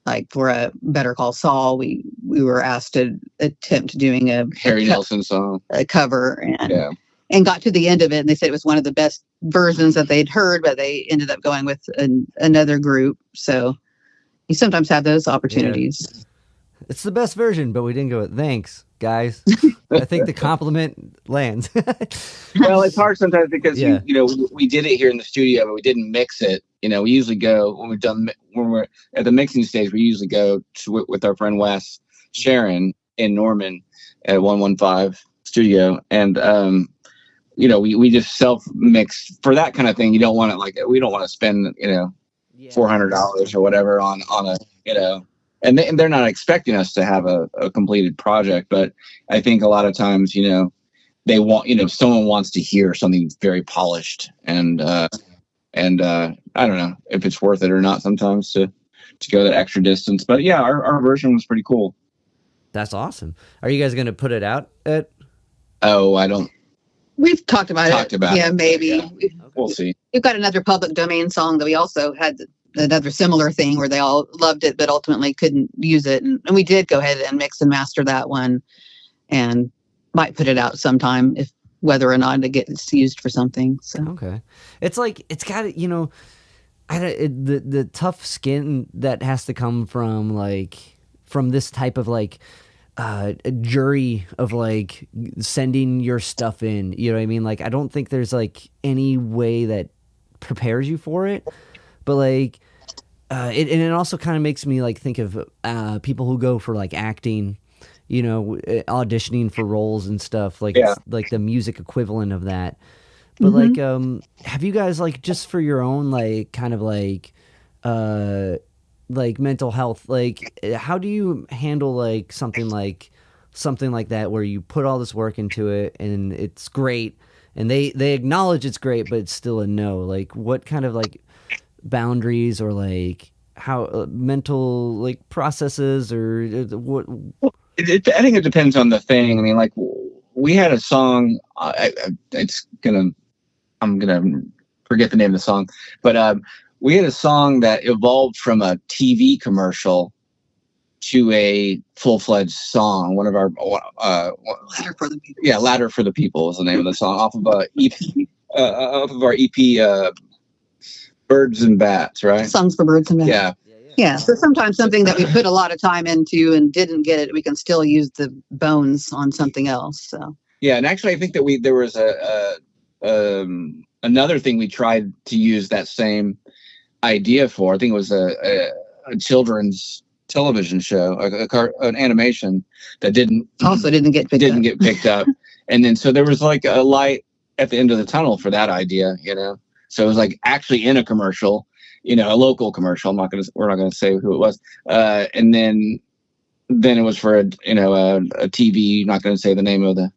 Speaker 2: Like for a Better Call Saul, we were asked to attempt doing a
Speaker 3: Harry Nilsson song,
Speaker 2: a cover, and got to the end of it, and they said it was one of the best versions that they'd heard, but they ended up going with another group. So you sometimes have those opportunities.
Speaker 1: Yeah. It's the best version, but we didn't go with thanks, guys. I think the compliment lands.
Speaker 3: Well, it's hard sometimes because we did it here in the studio, but we didn't mix it, we usually go when we're at the mixing stage. We usually go with our friend Wes Sharon in Norman at 115 Studio, and we just self mix for that kind of thing. You don't want it we don't want to spend $400 or whatever on a and they're not expecting us to have a completed project, but I think a lot of times they want someone wants to hear something very polished, and I don't know if it's worth it or not sometimes to go that extra distance. But yeah, our version was pretty cool.
Speaker 1: That's awesome. Are you guys going to put it out at?
Speaker 3: Oh, I don't.
Speaker 2: We've talked about it. Yeah, maybe.
Speaker 3: Yeah. We'll see.
Speaker 2: We've got another public domain song that we also had another similar thing where they all loved it, but ultimately couldn't use it. And we did go ahead and mix and master that one, and might put it out sometime if whether or not it gets used for something. So
Speaker 1: okay, it's got the tough skin that has to come from this type of a jury of sending your stuff in, you know what I mean? I don't think there's any way that prepares you for it, but it also kind of makes me think of people who go for acting, auditioning for roles and stuff, it's the music equivalent of that. But have you guys just for your own kind of mental health, how do you handle something like that where you put all this work into it and it's great and they acknowledge it's great, but it's still a no? What kind of boundaries or how mental processes or what?
Speaker 3: I think it depends on the thing. I mean, we had a song. I'm gonna forget the name of the song, but we had a song that evolved from a TV commercial to a full-fledged song. One of our
Speaker 2: Ladder for the People.
Speaker 3: Yeah, Ladder for the People is the name of the song, off of a EP, off of our EP, Birds and Bats, right?
Speaker 2: Songs for Birds and Bats.
Speaker 3: Yeah.
Speaker 2: Yeah. So sometimes something that we put a lot of time into and didn't get it, we can still use the bones on something else. So
Speaker 3: yeah, and actually, I think that there was another thing we tried to use that same idea for. I think it was a children's television show, an animation that didn't get picked up. And then so there was a light at the end of the tunnel for that idea, So it was actually in a commercial, a local commercial. We're not gonna say who it was. And then it was for a TV. Not gonna say the name of the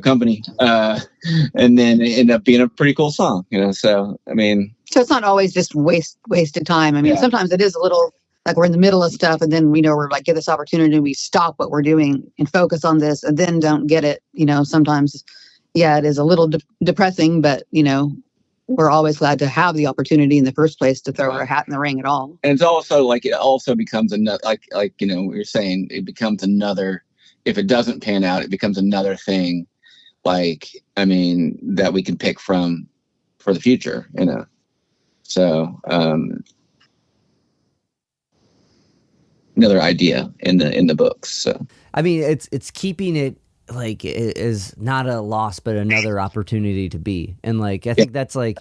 Speaker 3: company. And then it ended up being a pretty cool song, So I mean.
Speaker 2: So it's not always just wasted time. I mean, sometimes it is a little we're in the middle of stuff and then we know we're get this opportunity and we stop what we're doing and focus on this and then don't get it. Sometimes, it is a little depressing, but, we're always glad to have the opportunity in the first place to throw our hat in the ring at all.
Speaker 3: And it's also it also becomes another, you're saying, it becomes another, if it doesn't pan out, it becomes another thing, that we can pick from for the future, So, another idea in the books. So
Speaker 1: I mean, it's keeping it it is not a loss, but another opportunity to be. And I think that's I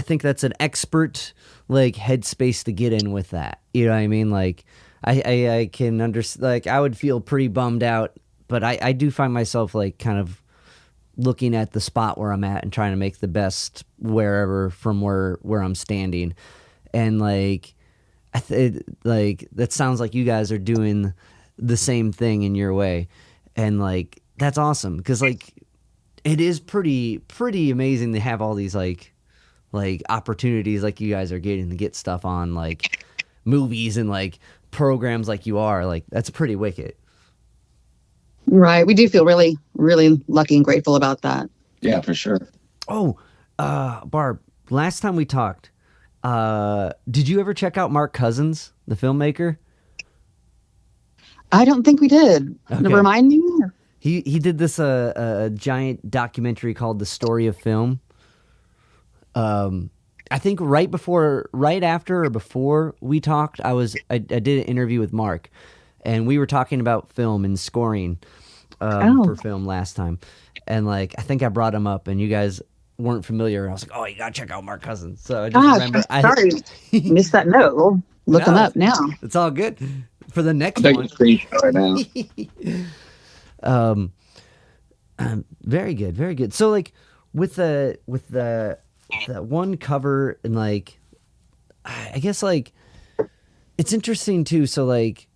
Speaker 1: think that's an expert headspace to get in with that. You know what I mean? I can understand. I would feel pretty bummed out, but I do find myself kind of looking at the spot where I'm at and trying to make the best wherever from where I'm standing. And that sounds like you guys are doing the same thing in your way. And that's awesome. Cause it is pretty amazing to have all these opportunities you guys are getting to get stuff on movies and programs you are. That's pretty wicked.
Speaker 2: Right. We do feel really, really lucky and grateful about that.
Speaker 3: Yeah, for sure.
Speaker 1: Oh, Barb, last time we talked, did you ever check out Mark Cousins, the filmmaker?
Speaker 2: I don't think we did.
Speaker 1: Okay.
Speaker 2: Remind me?
Speaker 1: He did this a giant documentary called The Story of Film. I think right after or before we talked, I did an interview with Mark, and we were talking about film and scoring for film last time. And I think I brought him up, and you guys weren't familiar, I was like, oh, you gotta check out Mark Cousins. So I just remember.
Speaker 2: Sorry, missed that note. We'll look them up now.
Speaker 1: It's all good for the next
Speaker 3: I'm
Speaker 1: one.
Speaker 3: taking a screenshot right now.
Speaker 1: Very good, very good. So like with the one cover and like, I guess like it's interesting too. So like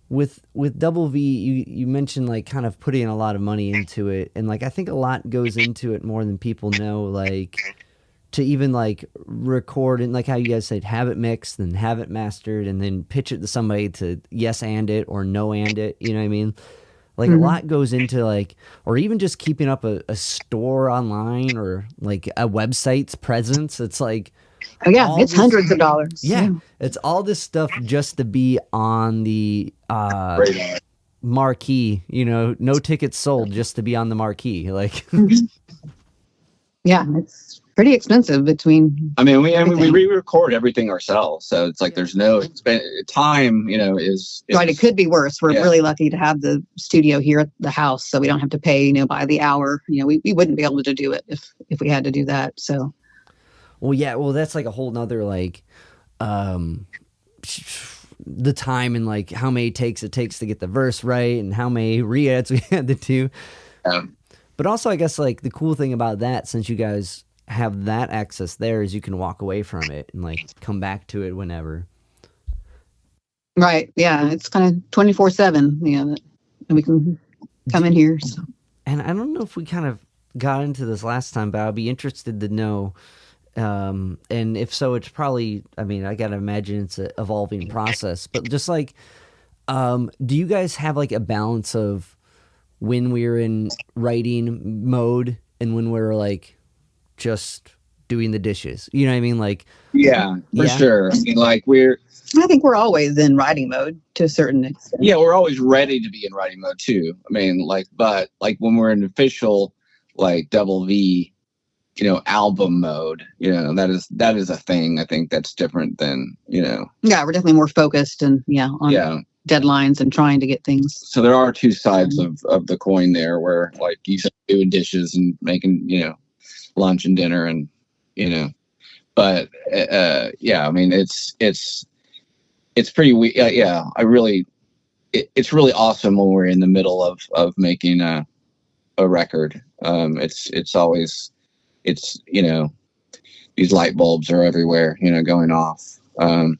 Speaker 1: with Double V, you mentioned like kind of putting a lot of money into it, and like I think a lot goes into it more than people know. Like to even like record and like how you guys said, have it mixed and have it mastered, and then pitch it to somebody to yes and it or no and it. You know what I mean? Like a lot goes into like, or even just keeping up a store online or like a website's presence. It's like,
Speaker 2: oh yeah, it's hundreds of dollars.
Speaker 1: Yeah, it's all this stuff just to be on the marquee. You know, no tickets sold just to be on the marquee. Like,
Speaker 2: yeah, it's pretty expensive between.
Speaker 3: I mean, we re-record everything ourselves, so it's like there's no time. You know, is
Speaker 2: right. It could be worse. We're really lucky to have the studio here at the house, so we don't have to pay, you know, by the hour. You know, we wouldn't be able to do it if we had to do that. So.
Speaker 1: Well, yeah. Well, that's like a whole nother like, the time and like how many takes it takes to get the verse right and how many re-edits we had to do. But also, I guess like the cool thing about that, since you guys have that access there, is you can walk away from it and like come back to it whenever.
Speaker 2: Right. Yeah. It's kind of 24/7. Yeah. And we can come in here. So.
Speaker 1: And I don't know if we kind of got into this last time, but I'll be interested to know. And if so, it's probably, I mean, I gotta imagine it's an evolving process, but just like, do you guys have like a balance of when we're in writing mode and when we're like just doing the dishes? You know what I mean? Like,
Speaker 3: yeah, for sure. I mean, like
Speaker 2: I think we're always in writing mode to a certain extent.
Speaker 3: Yeah, we're always ready to be in writing mode too. I mean, like, but like when we're in official, like Double V, you know, album mode, you know, that is a thing. I think that's different than, you know.
Speaker 2: Yeah, we're definitely more focused and on deadlines and trying to get things.
Speaker 3: So there are two sides of the coin there, where like you said, doing dishes and making, you know, lunch and dinner and, you know, but yeah, I mean, it's pretty yeah, it's really awesome when we're in the middle of making a record. It's always, it's, you know, these light bulbs are everywhere, you know, going off. Right.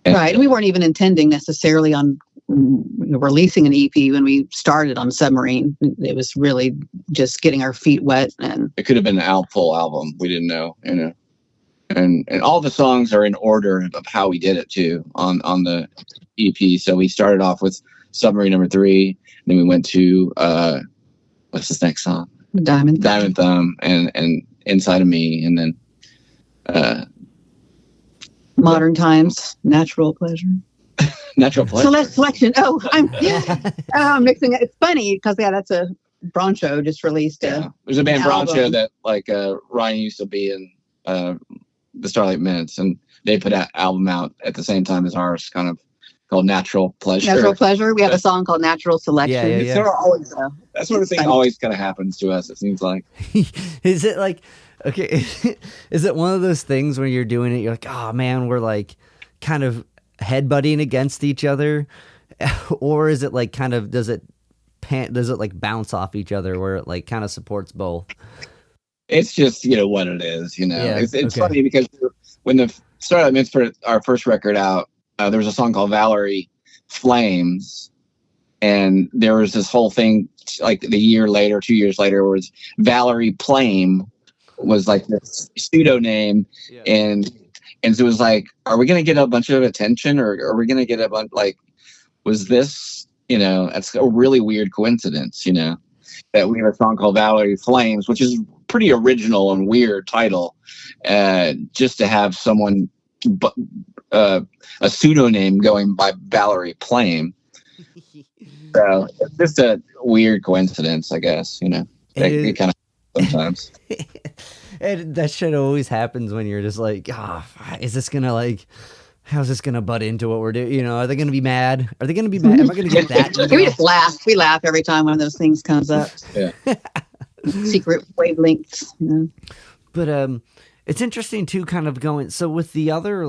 Speaker 2: And we weren't even intending necessarily on releasing an EP when we started on Submarine. It was really just getting our feet wet. And
Speaker 3: it could have been an full album. We didn't know, you know. And all the songs are in order of how we did it too on the EP. So we started off with Submarine number 3. Then we went to, what's this next song?
Speaker 2: Diamond
Speaker 3: Thumb and Inside of Me, and then
Speaker 2: Modern Times, Natural Pleasure. Selection. Oh, I'm mixing it. It's funny because that's a Broncho just released.
Speaker 3: There's a band Broncho that like Ryan used to be in the Starlight Mints, and they put an album out at the same time as ours, kind of called Natural Pleasure.
Speaker 2: Natural Pleasure. We have a song called Natural Selection.
Speaker 1: Yeah.
Speaker 3: So always, that sort of thing always kind of happens to us, it seems like.
Speaker 1: Is it like, okay, is it one of those things when you're doing it, you're like, oh man, we're like kind of headbutting against each other? Or is it like kind of, does it like bounce off each other where it like kind of supports both?
Speaker 3: It's just, you know, what it is, you know.
Speaker 1: Yeah,
Speaker 3: it's funny because when the Starlight Mints put our first record out, there was a song called Valerie Flames, and there was this whole thing like 2 years later, where Valerie Plame was like this pseudo name, and so it was like, are we going to get a bunch of attention, or are we going to get a bunch, like, was this, you know, that's a really weird coincidence, you know, that we have a song called Valerie Flames, which is pretty original and weird title, just to have someone a pseudonym going by Valerie Plame. So it's just a weird coincidence, I guess, you know. It kind of sometimes.
Speaker 1: And that shit always happens when you're just like, is this gonna like, how's this gonna butt into what we're doing? You know, are they gonna be mad? Are they gonna be mad? Am I gonna get that?
Speaker 2: We just laugh. We laugh every time one of those things comes up.
Speaker 3: Yeah.
Speaker 2: secret wavelengths.
Speaker 1: But it's interesting too, kind of going. So with the other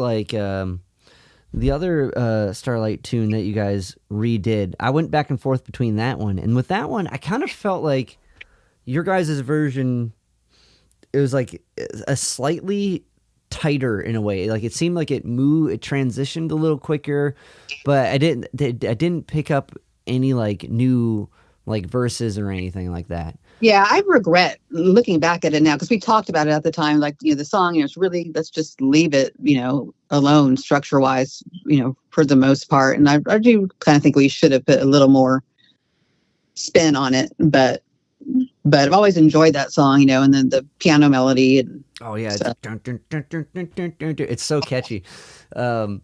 Speaker 1: Starlight tune that you guys redid, I went back and forth between that one, and with that one, I kind of felt like your guys' version, it was like a slightly tighter in a way. Like it seemed like it transitioned a little quicker, but I didn't pick up any like new like verses or anything like that.
Speaker 2: Yeah, I regret looking back at it now because we talked about it at the time. Like, the song, it's really, let's just leave it, alone structure wise, for the most part. And I do kind of think we should have put a little more spin on it, but I've always enjoyed that song, and then the piano melody. And
Speaker 1: oh yeah, so. It's so catchy. But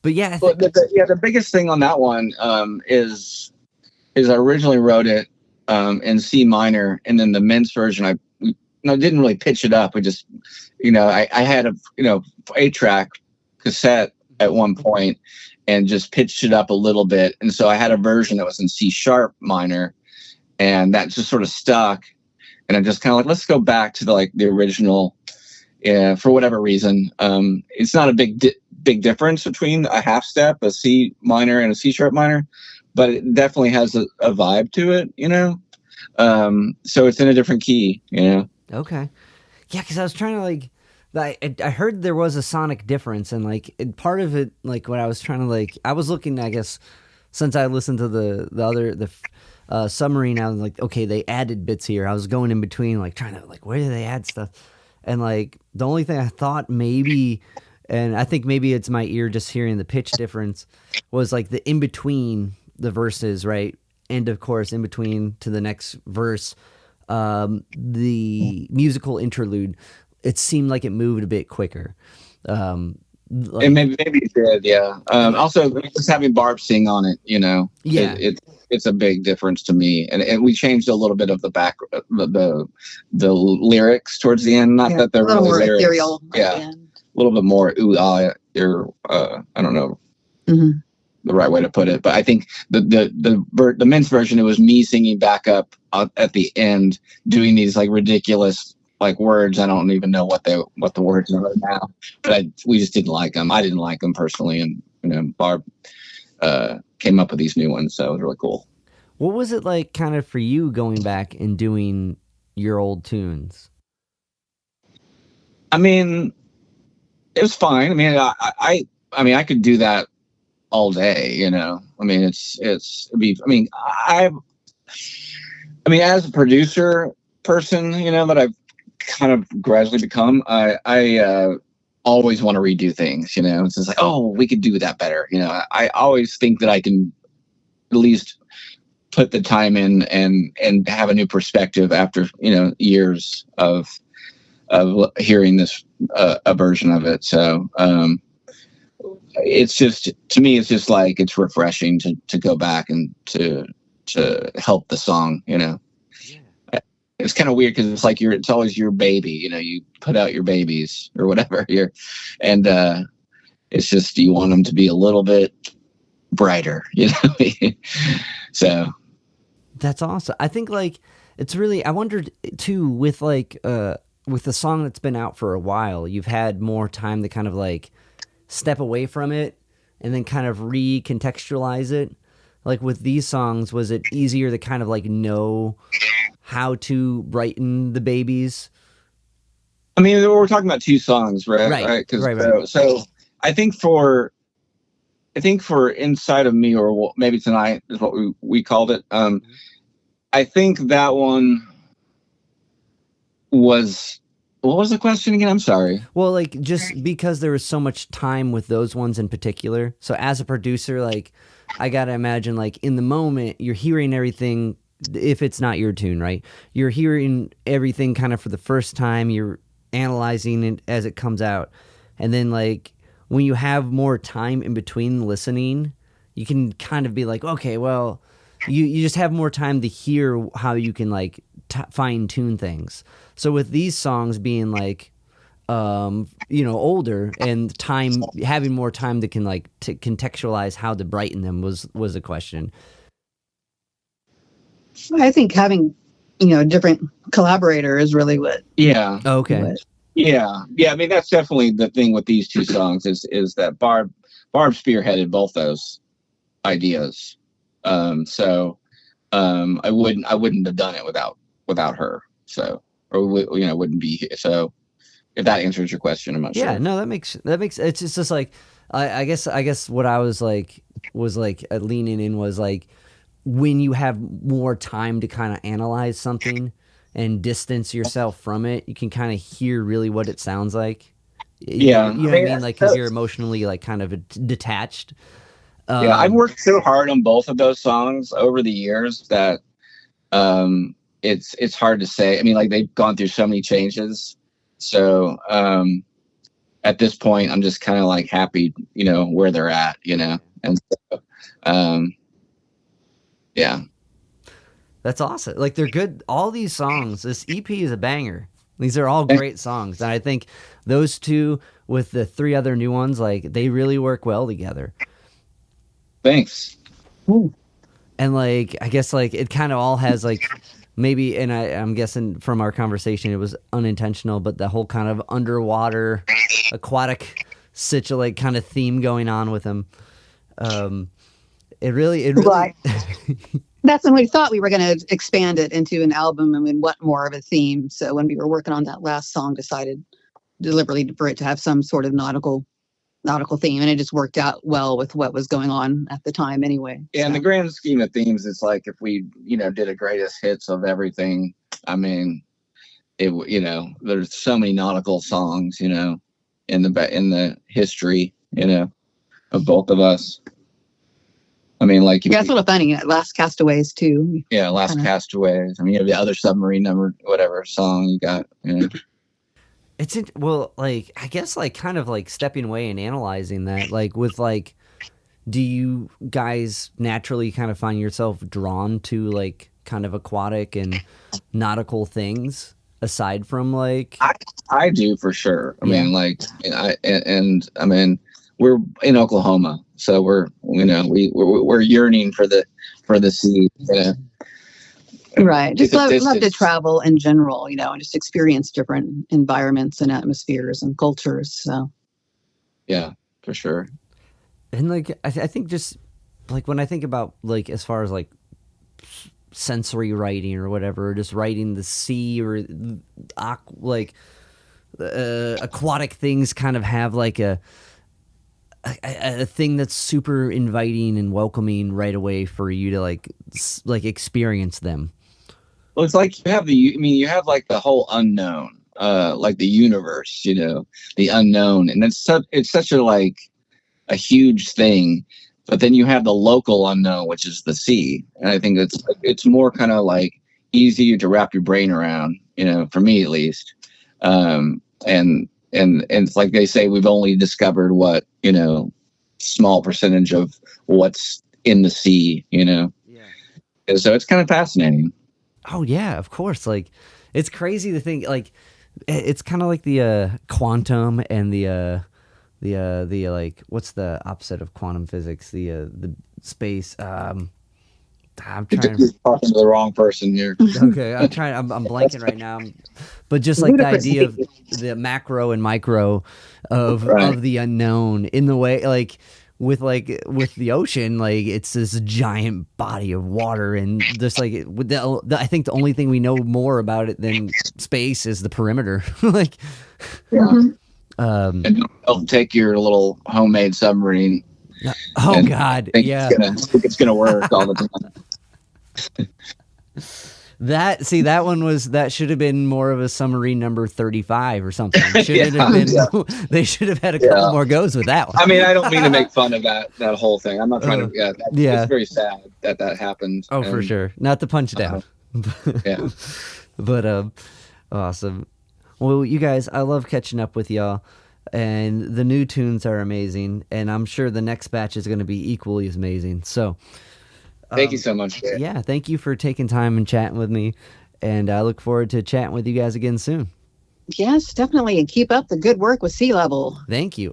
Speaker 1: yeah,
Speaker 3: the biggest thing on that one is I originally wrote it in C minor, and then the Mints version I didn't really pitch it up. I just I had a 8-track cassette at one point and just pitched it up a little bit, and so I had a version that was in C sharp minor, and that just sort of stuck. And I'm just kind of like, let's go back to the original. Yeah, for whatever reason, it's not a big difference between a half step, a C minor, and a C sharp minor, but it definitely has a vibe to it, so it's in a different key,
Speaker 1: Okay. Yeah, because I was trying to I heard there was a sonic difference, and part of it, what I was trying to I was looking, I guess, since I listened to the Submarine, I was like, okay, they added bits here. I was going in between, trying to where do they add stuff, and the only thing I thought maybe, and I think maybe it's my ear just hearing the pitch difference, was the in between the verses, right? End of chorus, in between to the next verse, the musical interlude, it seemed like it moved a bit quicker.
Speaker 3: And maybe it did, yeah. Also, just having Barb sing on it,
Speaker 1: yeah,
Speaker 3: it's a big difference to me. And we changed a little bit of the lyrics towards the end. Not that they're really lyrics.
Speaker 2: Ethereal,
Speaker 3: yeah, a little bit more I don't know.
Speaker 2: Mm-hmm.
Speaker 3: The right way to put it, but I think the Mints version, it was me singing back up at the end, doing these ridiculous words. I don't even know what the words are now, but we just didn't like them. I didn't like them personally, and Barb came up with these new ones, so it was really cool.
Speaker 1: What was it like, kind of, for you going back and doing your old tunes?
Speaker 3: I mean, it was fine. I mean, I could do that all day, I mean, as a producer person, that I've kind of gradually become, I always want to redo things, it's just oh, we could do that better. I always think that I can at least put the time in and have a new perspective after, years of hearing this, a version of it. So, it's just, to me, it's just it's refreshing to go back and to help the song, Yeah. It's kind of weird because it's always your baby, you put out your babies or whatever here, and it's just, you want them to be a little bit brighter, So
Speaker 1: that's awesome. I think it's really, I wondered too, with the song that's been out for a while, you've had more time to kind of step away from it and then kind of recontextualize it. With these songs, was it easier to kind of know how to brighten the babies?
Speaker 3: I mean, we're talking about two songs, right?
Speaker 1: Right.
Speaker 3: Right. So I think for Inside of Me, or maybe Tonight is what we called it. I think that one was. What was the question again? I'm sorry.
Speaker 1: Well, just because there was so much time with those ones in particular. So as a producer, I got to imagine, in the moment, you're hearing everything, if it's not your tune, right? You're hearing everything kind of for the first time. You're analyzing it as it comes out. And then, when you have more time in between listening, you can kind of be okay, well, you just have more time to hear how you can, fine tune things. So with these songs being older and having more time to to contextualize how to brighten them was a question.
Speaker 2: I think having different collaborator is really what.
Speaker 3: Yeah.
Speaker 1: Okay.
Speaker 2: What,
Speaker 3: Yeah. I mean, that's definitely the thing with these two songs is that Barb spearheaded both those ideas. So I wouldn't have done it without her. So, or wouldn't be here. So, if that answers your question, I'm not sure.
Speaker 1: Yeah, no, that makes it's just like I guess what I was leaning in was like when you have more time to kind of analyze something and distance yourself from it, you can kind of hear really what it sounds like.
Speaker 3: Yeah,
Speaker 1: you know what I mean, like because you're emotionally like kind of detached.
Speaker 3: Yeah, I've worked so hard on both of those songs over the years that it's hard to say. I mean, like they've gone through so many changes. So at this point, I'm just kind of like happy, where they're at, and so, yeah.
Speaker 1: That's awesome. Like they're good. All these songs, this EP is a banger. These are all great songs. And I think those two with the 3 other new ones, like they really work well together.
Speaker 3: Thanks.
Speaker 1: And like, I guess like it kind of all has like maybe, and I'm guessing from our conversation, it was unintentional, but the whole kind of underwater aquatic like kind of theme going on with them. It really,
Speaker 2: right. That's when we thought we were going to expand it into an album and we want more of a theme. So when we were working on that last song, decided deliberately for it to have some sort of nautical theme, and it just worked out well with what was going on at the time anyway.
Speaker 3: Yeah, in the grand scheme of themes, it's like if we, did a greatest hits of everything. I mean, there's so many nautical songs, in the history, of both of us. I mean, like
Speaker 2: it's a little funny. Last Castaways too.
Speaker 3: Yeah, Last Castaways. I mean, you have the other submarine number, whatever song you got.
Speaker 1: It's like I guess like kind of like stepping away and analyzing that, like with like, do you guys naturally kind of find yourself drawn to like kind of aquatic and nautical things aside from like?
Speaker 3: I do for sure. I mean, like, I mean, we're in Oklahoma, so we're yearning for the sea.
Speaker 2: Right. Just love to travel in general, and just experience different environments and atmospheres and cultures. So.
Speaker 3: Yeah, for sure.
Speaker 1: And like, I think just like when I think about like, as far as like sensory writing or whatever, or just writing the sea or aquatic things kind of have like a thing that's super inviting and welcoming right away for you to like experience them.
Speaker 3: Well, it's like you have like the whole unknown, like the universe, the unknown, and it's such a huge thing. But then you have the local unknown, which is the sea, and I think it's more kind of like easier to wrap your brain around, for me at least. And it's like they say, we've only discovered what, small percentage of what's in the sea, Yeah. And so it's kind of fascinating.
Speaker 1: Oh yeah, of course. Like it's crazy to think like it's kind of like the quantum and the like what's the opposite of quantum physics? The space. I'm trying.
Speaker 3: You're talking to the wrong person here.
Speaker 1: Okay, I'm blanking right now. But just like the idea of the macro and micro of the unknown in the way like with the ocean, like it's this giant body of water, and just like I think the only thing we know more about it than space is the perimeter. Like,
Speaker 3: and don't take your little homemade submarine.
Speaker 1: Oh God,
Speaker 3: think it's gonna work all the time.
Speaker 1: That should have been more of a submarine number 35 or something. They should have had a couple more goes with that one.
Speaker 3: I mean, I don't mean to make fun of that whole thing. I'm not trying to. It's very sad that happened.
Speaker 1: Oh, for sure. Not to punch down.
Speaker 3: Yeah.
Speaker 1: But awesome. Well, you guys, I love catching up with y'all, and the new tunes are amazing, and I'm sure the next batch is going to be equally as amazing. So.
Speaker 3: Thank you so much, Dave.
Speaker 1: Yeah, thank you for taking time and chatting with me, and I look forward to chatting with you guys again soon.
Speaker 2: Yes, definitely, and keep up the good work with Sea Level.
Speaker 1: Thank you.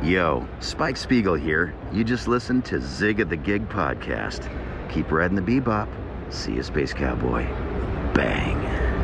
Speaker 4: Yo, Spike Spiegel here. You just listened to Zig At The Gig podcast. Keep riding the bebop. See you, Space Cowboy. Bang.